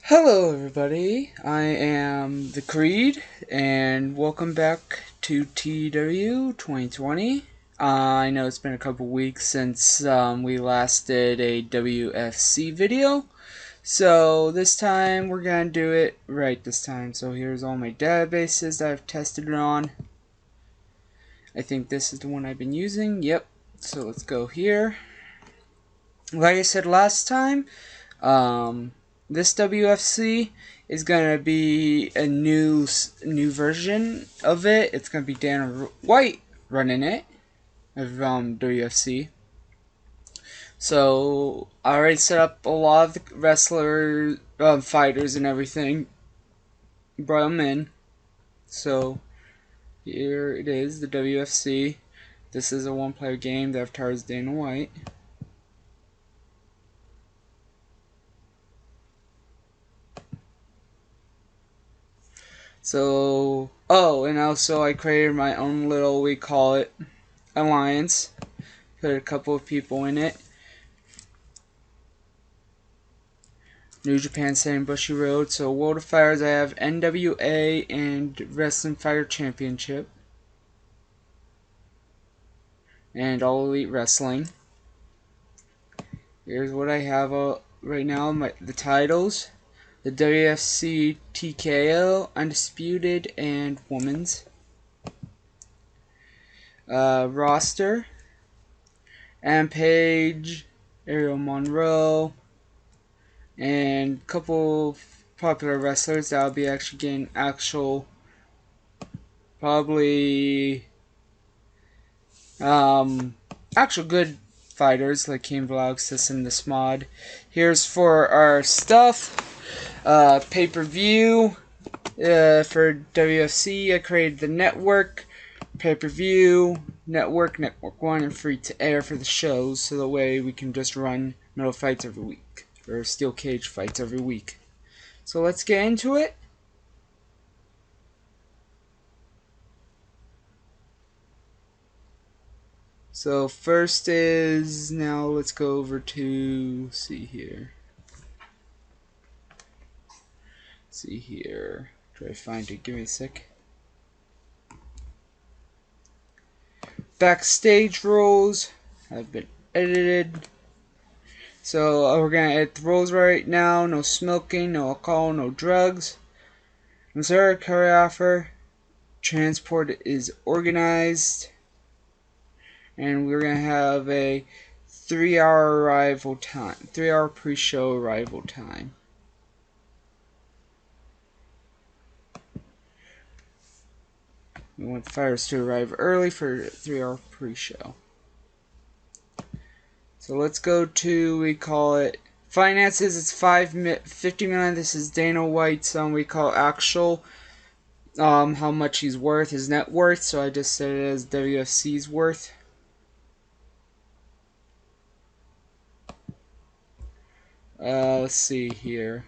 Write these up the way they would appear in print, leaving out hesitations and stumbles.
Hello, everybody. I am the Creed, and welcome back to TW 2020. I know it's been a couple weeks since we last did a WFC video, so this time we're gonna do it right this time. So here's all my databases that I've tested it on. I think this is the one I've been using. Yep. So let's go here. Like I said last time, this WFC is gonna be a new version of it. It's gonna be Dana White running it of WFC. So I already set up a lot of the wrestler fighters and everything. Brought them in. So here it is, the WFC. This is a one-player game. The avatar is Dana White. So, oh, and also I created my own little, we call it, alliance. Put a couple of people in it. New Japan City and Bushy Road. So, World of Fighters, I have NWA and Wrestling Fighter Championship. And All Elite Wrestling. Here's what I have right now, the titles. The WFC TKO, Undisputed, and Women's. Roster. Adam Page, Ariel Monroe, and a couple popular wrestlers that'll be actually getting probably actual good fighters like Cain Velasquez and this mod. Here's for our stuff. Pay-per-view for WFC. I created the network, pay-per-view, network 1, and free to air for the shows, so that way we can just run metal fights every week, or steel cage fights every week. So let's get into it. So first is, now let's go over to, see here. Try to find it, give me a sec. Backstage rules have been edited. So we're going to edit the rules right now. No smoking, no alcohol, no drugs. Missouri choreographer. Transport is organized. And we're going to have a 3-hour arrival time. 3-hour pre-show arrival time. We want the fighters to arrive early for 3-hour pre-show. So let's go to, we call it finances. It's 50 million. This is Dana White's, we call actual, how much he's worth, his net worth. So I just said it as WFC's worth. Let's see here.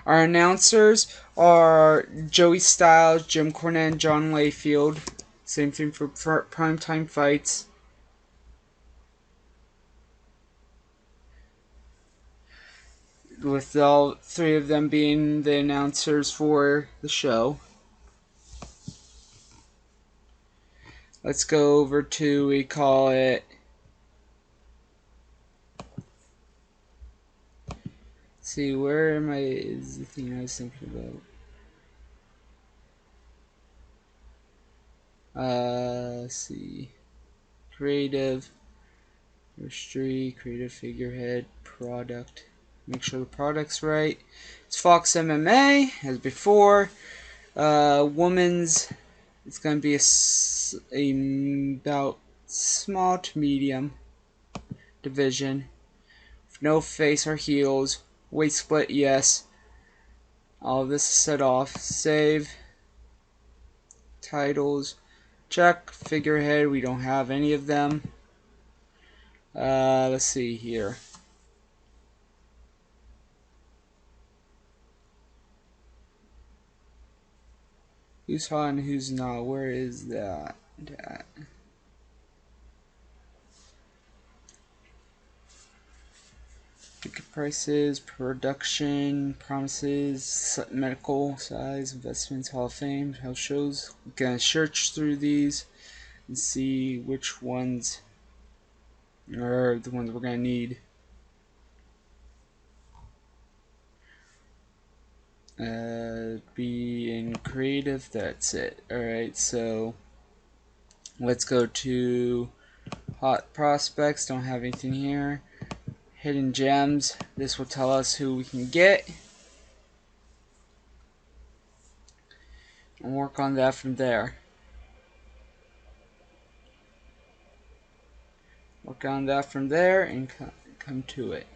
Our announcers are Joey Styles, Jim Cornette, and John Layfield. Same thing for primetime fights. With all three of them being the announcers for the show. Let's go over to, we call it, see, where am I, is the thing I was thinking about. Let's see, creative, history, creative figurehead, product. Make sure the product's right. It's Fox MMA, as before. Women's, it's going to be about small to medium division. No face or heels. Weight split, yes. All of this is set off. Save. Titles. Check. Figurehead, we don't have any of them. Let's see here. Who's hot and who's not? Where is that? Ticket prices, production, promises, medical, size, investments, Hall of Fame, house shows. We're gonna search through these and see which ones are the ones we're gonna need. Be in creative, that's it. Alright, so let's go to hot prospects, don't have anything here. Hidden gems, this will tell us who we can get. And work on that from there. Work on that from there and come to it.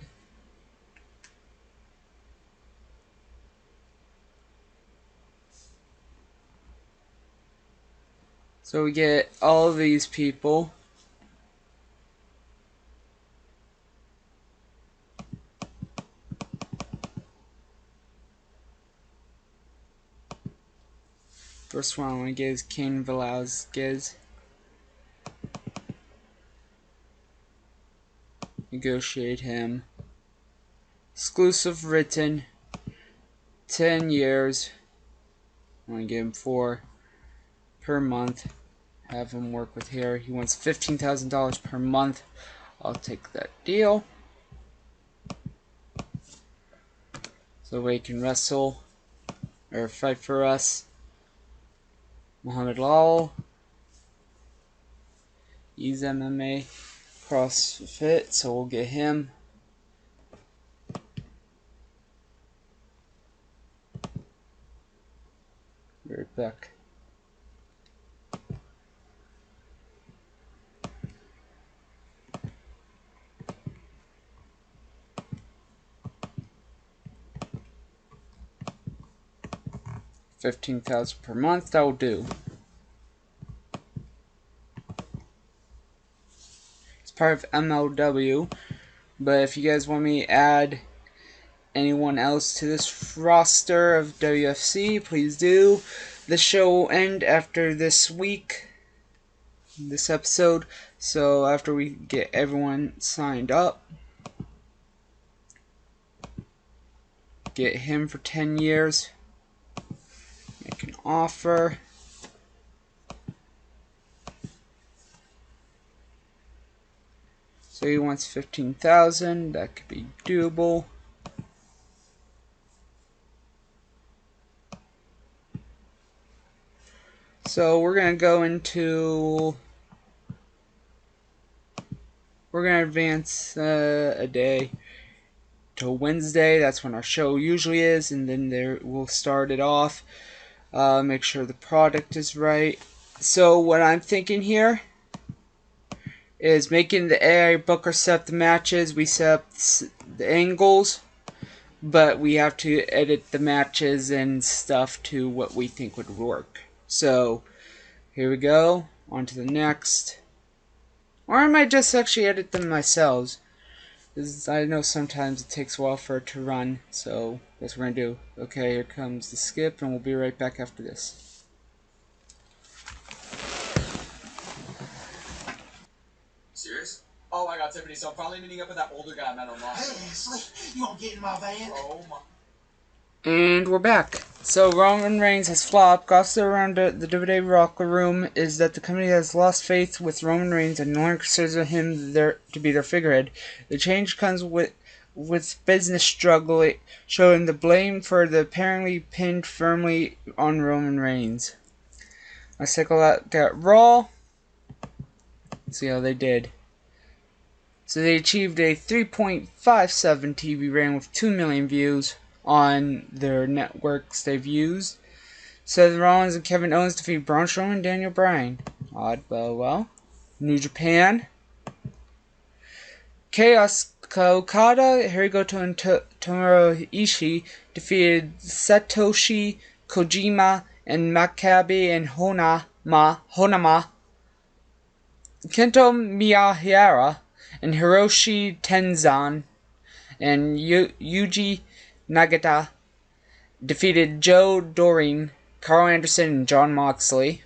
So we get all of these people. First one I want to get is Cain Velasquez. Negotiate him. Exclusive written. 10 years. I want to give him 4 per month. Have him work with here. He wants $15,000 per month. I'll take that deal. So he can wrestle or fight for us. Muhammad Lawal. He's MMA. CrossFit, so we'll get him. Right back. $15,000 per month, that will do. It's part of MLW, but if you guys want me to add anyone else to this roster of WFC, please do. The show will end after this week, this episode, so after we get everyone signed up, get him for 10 years, make an offer. So he wants 15,000. That could be doable. So we're gonna go into. We're gonna advance a day to Wednesday. That's when our show usually is, and then we'll start it off. Make sure the product is right. So what I'm thinking here is making the AI booker set the matches. We set up the angles, but we have to edit the matches and stuff to what we think would work. So here we go. On to the next. Or I might just actually edit them myself. I know sometimes it takes a while for it to run, so that's what we're going to do. Okay, here comes the skip, and we'll be right back after this. Serious? Oh my god, Tiffany, so I'm finally meeting up with that older guy I met online. Hey, Ashley, you gonna get in my van? Oh my. And we're back. So Roman Reigns has flopped. Gossip around the WWE locker room is that the company has lost faith with Roman Reigns and no longer considers him to be their figurehead. The change comes with business struggle, showing the blame for the apparently pinned firmly on Roman Reigns. Let's take a look at Raw. See how they did. So they achieved a 3.57 TV rating with 2 million views on their networks they've used. Seth Rollins and Kevin Owens defeat Braun Strowman and Daniel Bryan. Odd, but well. New Japan. Chaos Okada, Hirogoto, and Tomohiro Ishii defeated Satoshi Kojima and Maccabi and Honama. Kento Miyahara and Hiroshi Tenzan and Yuji Nagata defeated Joe Doring, Carl Anderson, and Jon Moxley.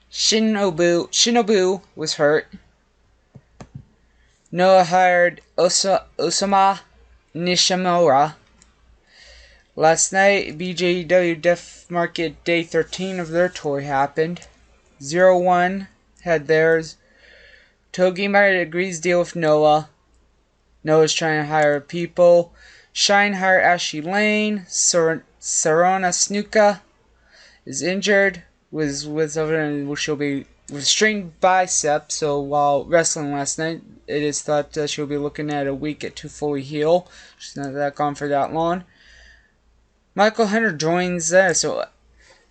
Shinobu was hurt. Noah hired Osama Nishimura. Last night, BJW Def Market Day 13 of their tour happened. 0-1 had theirs. Togi might agrees deal with Noah. Noah's trying to hire people. Shine hired Ashley Lane. Sarona Snuka is injured. She'll be with strained bicep. So while wrestling last night, it is thought she'll be looking at a week to fully heal. She's not that gone for that long. Michael Hunter joins there. So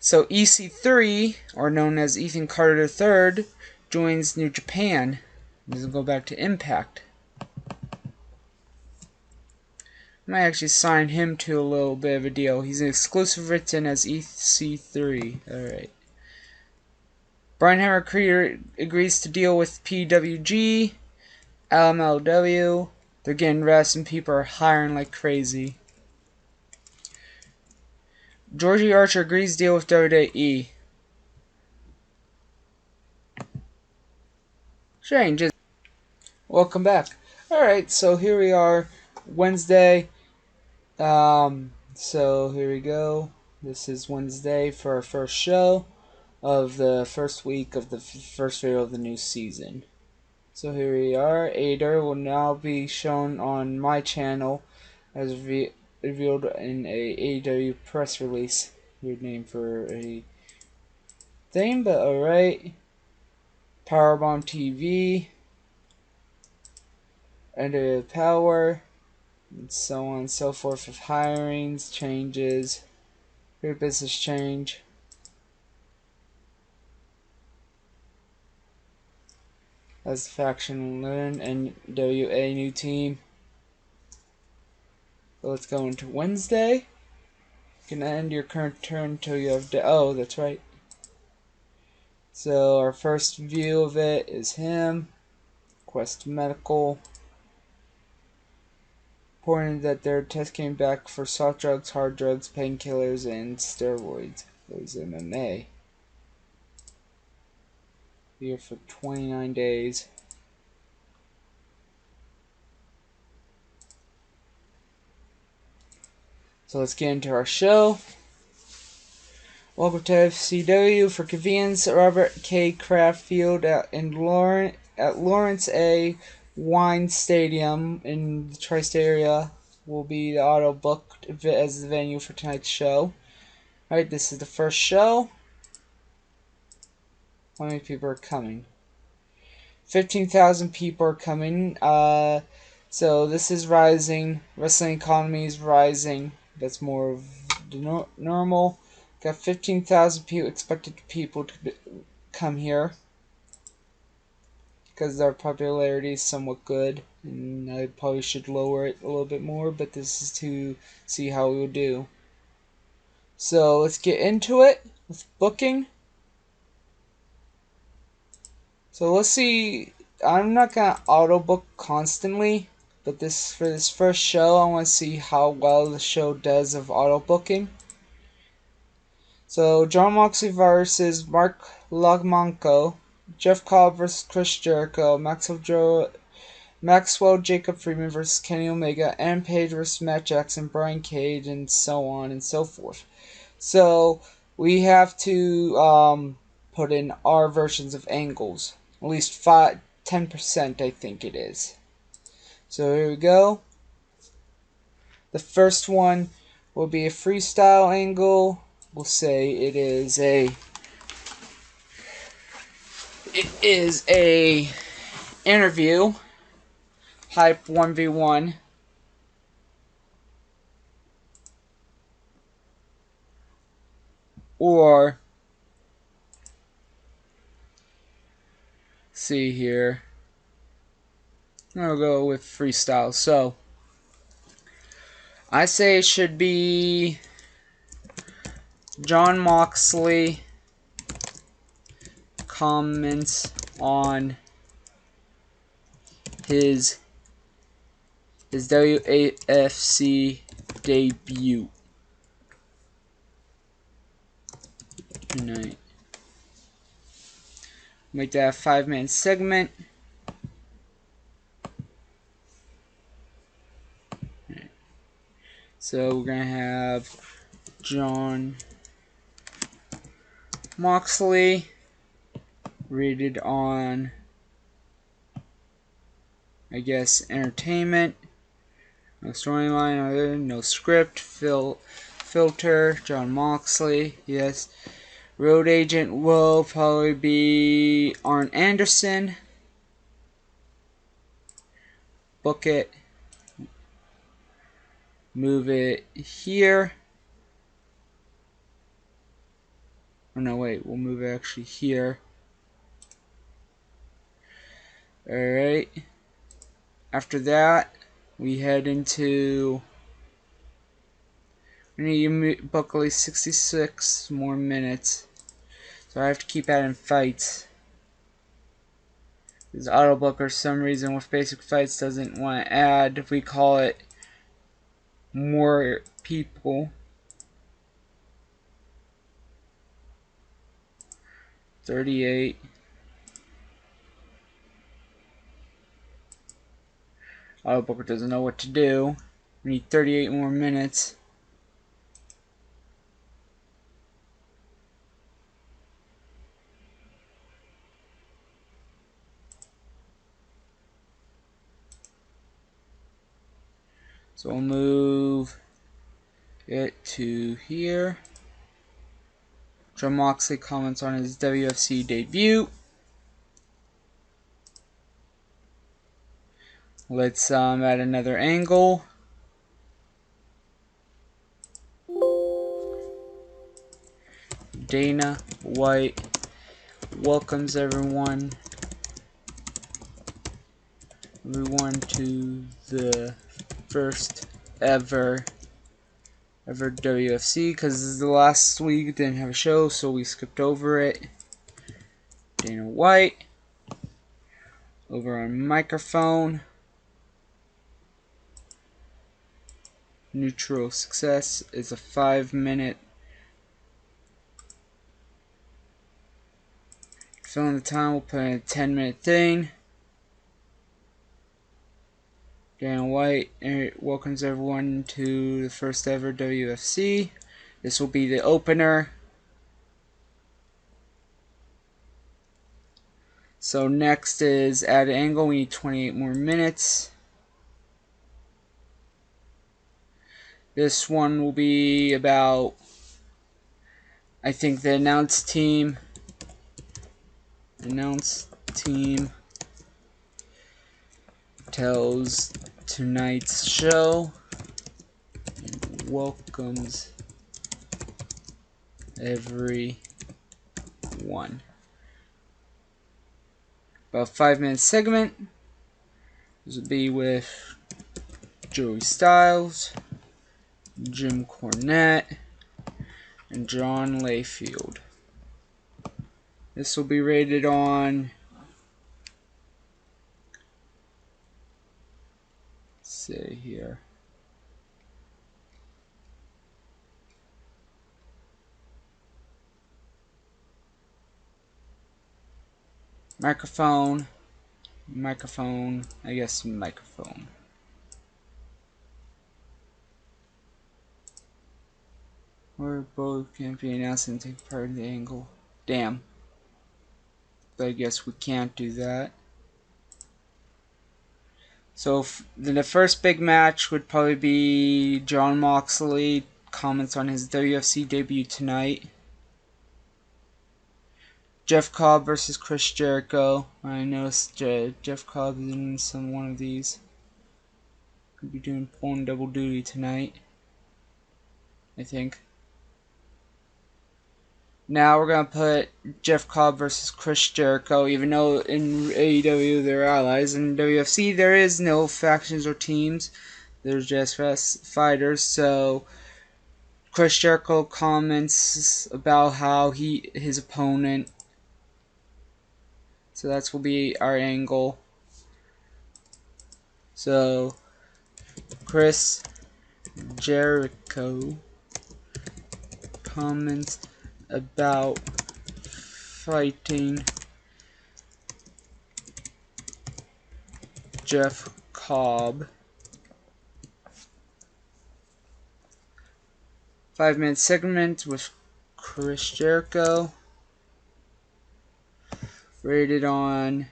EC3, or known as Ethan Carter III, joins New Japan. Let's go back to Impact. I might actually sign him to a little bit of a deal. He's an exclusive written as EC3. Alright. Brian Hammer Creator agrees to deal with PWG, LMLW. They're getting rest and people are hiring like crazy. Georgie Archer agrees to deal with WWE. Strange. Welcome back. Alright, so here we are. Wednesday. So here we go. This is Wednesday for our first show of the first week of the first video of the new season. So here we are. AEW will now be shown on my channel as revealed in a AEW press release. Weird name for a thing, but alright. Powerbomb TV. Under Power. And so on and so forth with hirings, changes, your business change. As the faction learn and WA new team. So let's go into Wednesday. You can end your current turn until you have oh, that's right. So our first view of it is him. Quest Medical. Reporting that their test came back for soft drugs, hard drugs, painkillers, and steroids. It was MMA. Here for 29 days. So let's get into our show. Welcome to FCW. For convenience, Robert K. Kraft Field at Lawrence A. Wine Stadium in the tri-state area will be the auto booked as the venue for tonight's show. Alright, this is the first show. How many people are coming? 15,000 people are coming. So this is rising. Wrestling economy is rising. That's more of the normal. Got 15,000 people expected people to come here. Because their popularity is somewhat good, and I probably should lower it a little bit more, but this is to see how we will do. So let's get into it with booking. So let's see. I'm not gonna auto book constantly, but for this first show, I want to see how well the show does of auto booking. So Jon Moxley versus Mark Logmanco. Jeff Cobb versus Chris Jericho, Maxwell Jacob Friedman versus Kenny Omega, Adam Page versus Matt Jackson, Brian Cage, and so on and so forth. So we have to put in our versions of angles, at least 10% I think it is. So here we go. The first one will be a freestyle angle. We'll say it is a interview, hype 1v1. Or see here, I'll go with freestyle. So I say it should be Jon Moxley comments on his WAFC debut tonight. Make that a 5-minute segment. So we're gonna have Jon Moxley rated on, I guess, entertainment. No storyline, no script, filter, Jon Moxley, yes. Road agent will probably be Arn Anderson. Book it. Move it here. Oh no, wait, we'll move it actually here. Alright. After that, we head into... we need to book at least 66 more minutes. So I have to keep adding fights. This Autobooker, for some reason, with basic fights doesn't want to add, if we call it more people. 38. Autobooker doesn't know what to do. We need 38 more minutes. So we'll move it to here. Jon Moxley comments on his WFC debut. Let's add another angle. Dana White welcomes everyone to the first ever WFC, because the last week didn't have a show, so we skipped over it. Dana White over on microphone. Neutral success is a 5-minute. Filling the time, we'll put in a 10-minute thing. Dana White welcomes everyone to the first ever WFC. This will be the opener. So next is add angle. We need 28 more minutes. This one will be about, I think, the announce team tells tonight's show and welcomes everyone. About 5-minute segment. This will be with Joey Styles, Jim Cornette, and John Layfield. This will be rated on, let's see here, microphone, I guess microphone. Or both can be announced and take part in the angle. Damn. But I guess we can't do that. So then the first big match would probably be Jon Moxley comments on his WFC debut tonight. Jeff Cobb versus Chris Jericho. I noticed Jeff Cobb is in one of these. Could be doing pulling double duty tonight, I think. Now we're going to put Jeff Cobb versus Chris Jericho, even though in AEW they're allies. In WFC there is no factions or teams. There's just fighters. So Chris Jericho comments about how his opponent. So that will be our angle. So Chris Jericho comments about fighting Jeff Cobb 5-minute segment with Chris Jericho. Rated on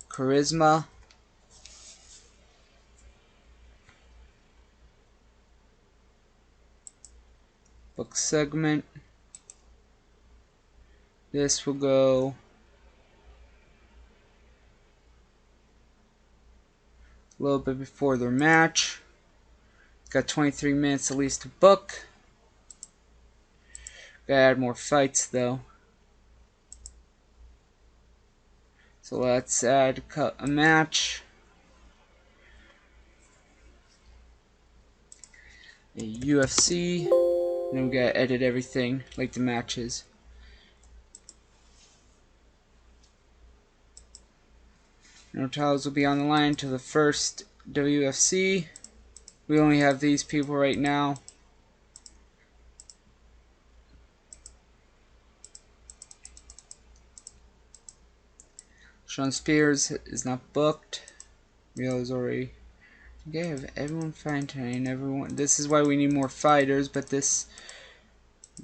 Charisma. Book segment. This will go a little bit before their match. Got 23 minutes at least to book. Gotta add more fights though. So let's add a match. A UFC. Then we gotta edit everything like the matches. No titles will be on the line until the first WFC. We only have these people right now. Shawn Spears is not booked. Rio's already. I have everyone fighting tonight and everyone. This is why we need more fighters, but this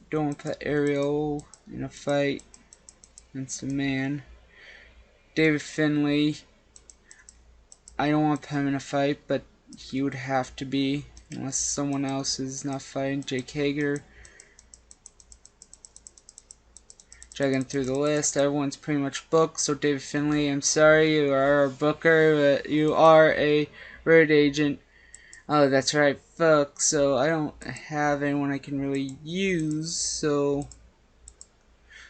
don't put Ariel in a fight against a man. David Finlay. I don't want to put him in a fight, but he would have to be unless someone else is not fighting. Jake Hager. Checking through the list, everyone's pretty much booked. So David Finlay, I'm sorry, you are a booker, but you are a road agent. Oh, that's right, fuck. So I don't have anyone I can really use. So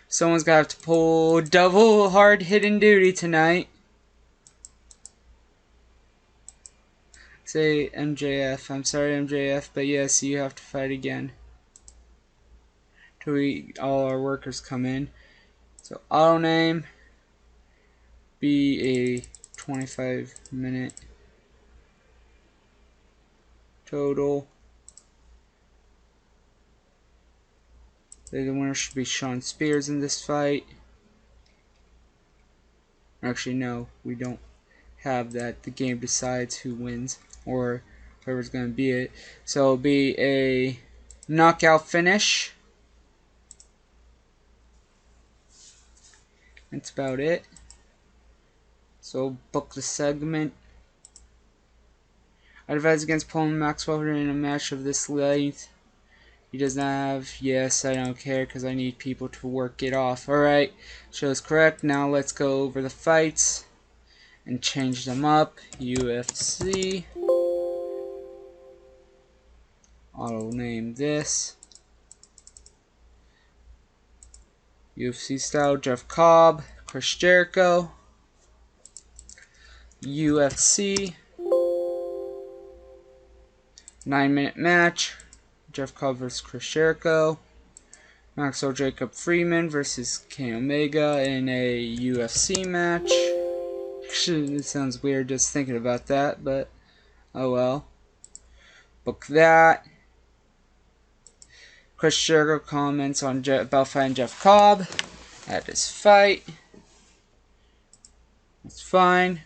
someone's gonna have to pull double hard hitting duty tonight. Say MJF. I'm sorry, MJF, but yes, you have to fight again till all our workers come in. So auto name be a 25-minute total. The winner should be Shawn Spears in this fight. Actually, no, we don't have that. The game decides who wins or whoever's going to be it. So it'll be a knockout finish. That's about it. So book the segment. I advise against pulling Maxwell in a match of this length. He does not have. Yes, I don't care because I need people to work it off. Alright, shows correct. Now let's go over the fights and change them up. UFC. I'll name this. UFC style, Jeff Cobb, Chris Jericho. UFC. 9-minute match. Jeff Cobb versus Chris Jericho. Maxwell Jacob Freeman versus Kenny Omega in a UFC match. It sounds weird just thinking about that, but oh well. Book that. Chris Jericho comments on about fighting Jeff Cobb at his fight. That's fine.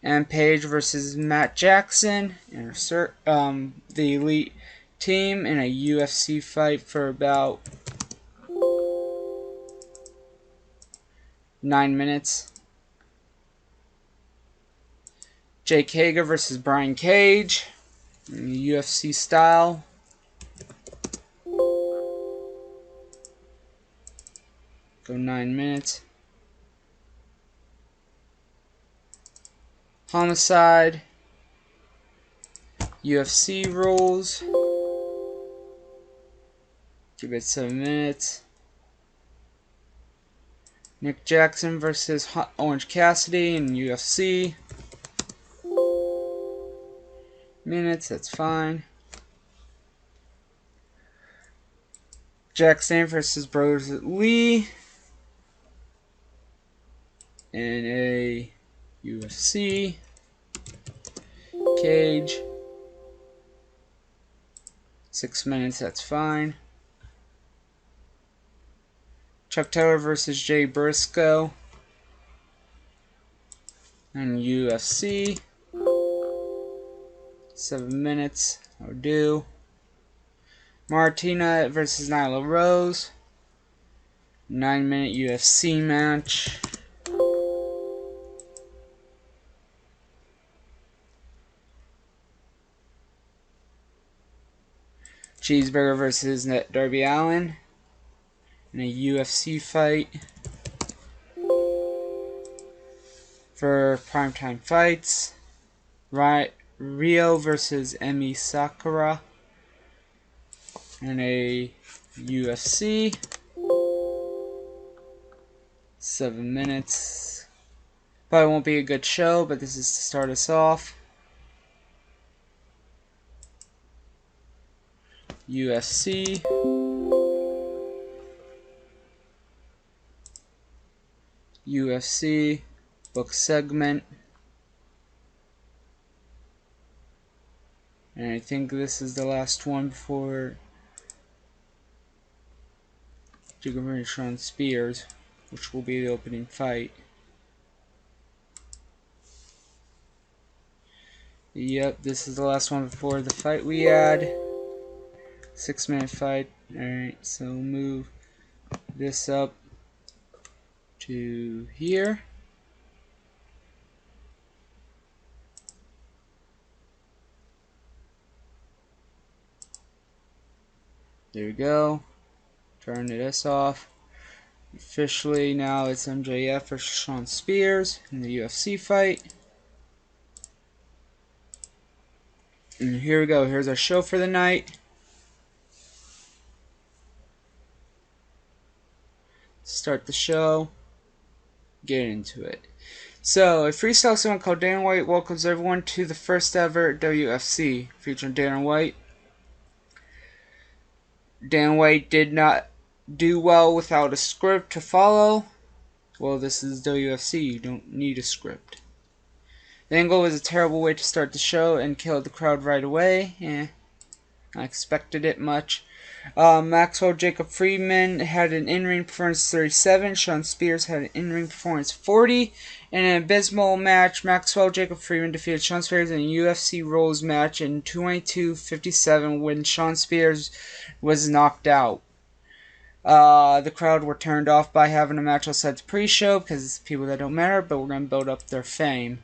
And Page versus Matt Jackson in the Elite team in a UFC fight for about 9 minutes. Jake Hager versus Brian Cage in the UFC style. Go 9 minutes. Homicide. UFC rules. Give it 7 minutes. Nick Jackson versus Orange Cassidy in UFC. Minutes, that's fine. Jackson versus Brothers Lee in a UFC cage. 6 minutes, that's fine. Chuck Taylor versus Jay Briscoe in UFC. 7 minutes, I'll do. Martina versus Nyla Rose. 9-minute UFC match. Cheeseburger versus Darby Allin in a UFC fight. For primetime fights, Rio versus Emi Sakura in a UFC. 7 minutes. Probably won't be a good show, but this is to start us off. UFC. UFC. Book segment. And I think this is the last one before Jacob and Sean Spears, which will be the opening fight. Yep, this is the last one before the fight we had. 6-minute fight. Alright, so move this up to here. There we go. Turn this off. Officially now it's MJF versus Sean Spears in the UFC fight. And here we go. Here's our show for the night. Start the show. Get into it. So, a freestyle song called Dana White welcomes everyone to the first ever WFC, featuring Dana White. Dana White did not do well without a script to follow. Well, this is WFC, you don't need a script. The angle was a terrible way to start the show and killed the crowd right away. I expected it much. Maxwell Jacob Friedman had an in-ring performance 37. Sean Spears had an in-ring performance 40. In an abysmal match, Maxwell Jacob Friedman defeated Sean Spears in a UFC Rules match in 22:57 when Sean Spears was knocked out. The crowd were turned off by having a match outside the pre-show because it's people that don't matter, but we're going to build up their fame.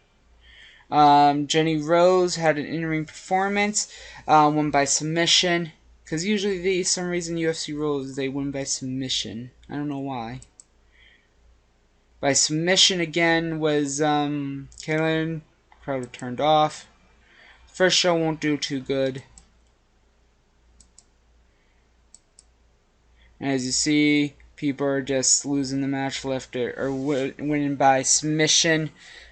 Jenny Rose had an in-ring performance, won by submission. Because usually, some reason UFC rules, they win by submission. I don't know why. By submission again was Kaylin. Crowd turned off. First show won't do too good. And as you see, people are just losing the match left or winning by submission.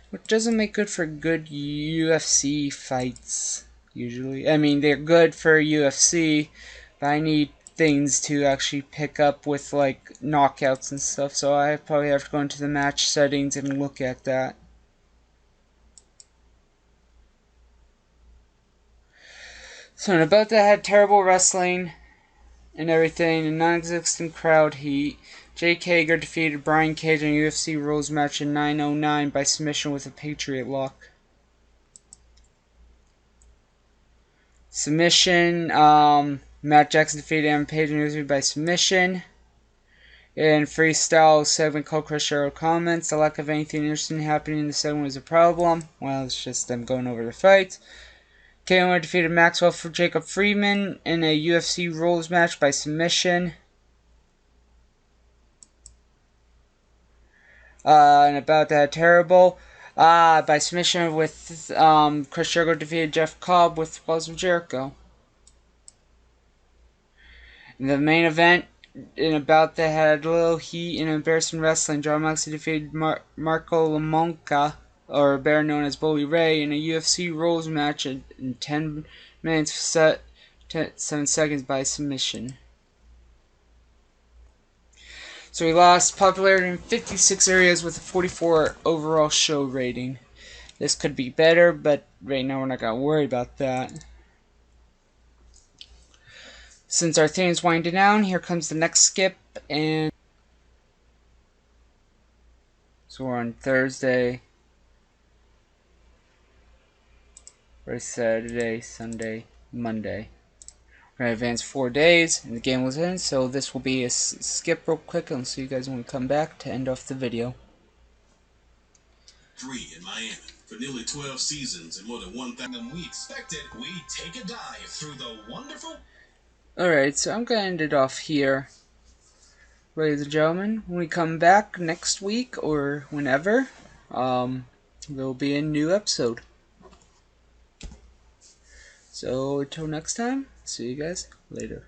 Which doesn't make good for good UFC fights, usually. I mean, they're good for UFC, but I need things to actually pick up with, like, knockouts and stuff, so I probably have to go into the match settings and look at that. So, and about that, had terrible wrestling and everything, and non-existent crowd heat. Jake Hager defeated Brian Cage in a UFC Rules match in 9:09 by submission with a Patriot Lock. Submission, Matt Jackson defeated Adam Page in UFC by submission. In freestyle segment called Chris Jericho Comments, the lack of anything interesting happening in the segment was a problem. Well, it's just them going over the fights. KO defeated Maxwell for Jacob Friedman in a UFC Rules match by submission. And about that, terrible. By submission with Chris Jericho defeated Jeff Cobb with Walls of Jericho. In the main event, in about that had a little heat and embarrassing wrestling. John Moxley defeated Marco Lamonca, or better known as Bully Ray, in a UFC Rules match in 10 minutes 7 seconds by submission. So he lost popularity in 56 areas with a 44 overall show rating. This could be better, but right now we're not going to worry about that. Since our theme is winding down, here comes the next skip, and so we're on Thursday, or Saturday, Sunday, Monday. We're gonna advance 4 days, and the game was in, so this will be a skip real quick unless you guys want to come back to end off the video. 3 in Miami. For nearly 12 seasons and more than 1,000 we expected, we take a dive through the wonderful... Alright, so I'm gonna end it off here. Ladies and gentlemen, when we come back next week or whenever, there'll be a new episode. So until next time, see you guys later.